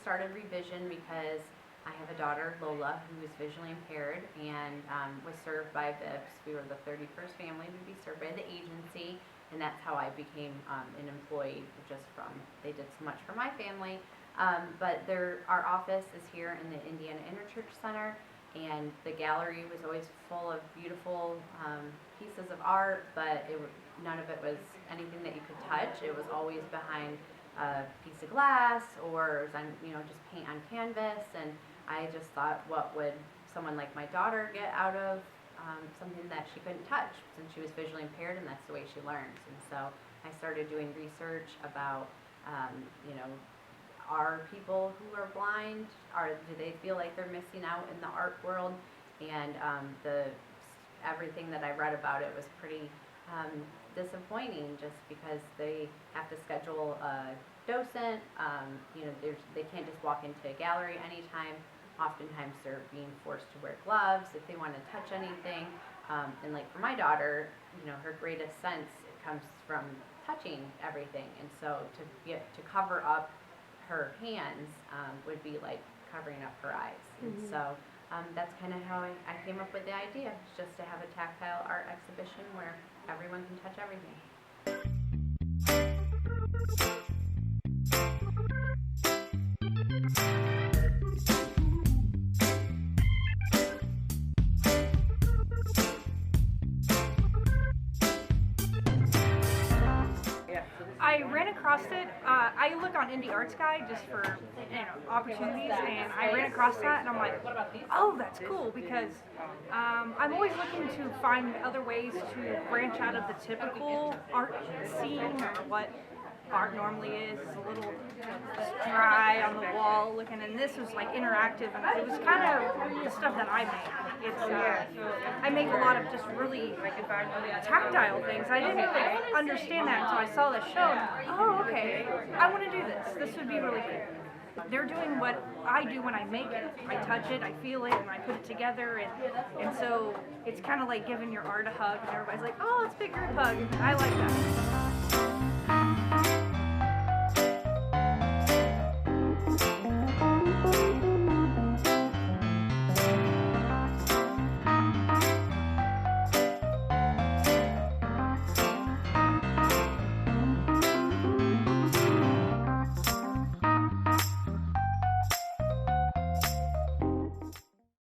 started reVISION because I have a daughter, Lola, who is visually impaired and was served by VIPS. We were the 31st family to be served by the agency, and that's how I became an employee, just from, they did so much for my family. But our office is here in the Indiana Interchurch Center, and the gallery was always full of beautiful pieces of art, but none of it was anything that you could touch. It was always behind a piece of glass, or it was on, just paint on canvas. And I just thought, what would someone like my daughter get out of something that she couldn't touch, since she was visually impaired and that's the way she learns. And so I started doing research about, are people who are blind, do they feel like they're missing out in the art world? And everything that I read about it was pretty disappointing, just because they have to schedule a docent. They can't just walk into a gallery anytime. Oftentimes they're being forced to wear gloves if they want to touch anything. And like for my daughter, her greatest sense comes from touching everything. And so to cover up her hands would be like covering up her eyes. And so that's kind of how I came up with the idea, just to have a tactile art exhibition where everyone can touch everything. I ran across it. I look on Indie Arts Guide just for opportunities, and I ran across that, and I'm like, oh, that's cool, because I'm always looking to find other ways to branch out of the typical art scene, or what art normally is. It's a little dry on the wall looking, and this was like interactive, and it was kind of the stuff that I make. It's I make a lot of just really tactile things. I didn't really understand that until I saw the show. Oh, okay, I want to do this. This would be really cool. They're doing what I do when I make it. I touch it, I feel it, and I put it together, and so it's kind of like giving your art a hug, and everybody's like, oh, it's a big group hug. I like that.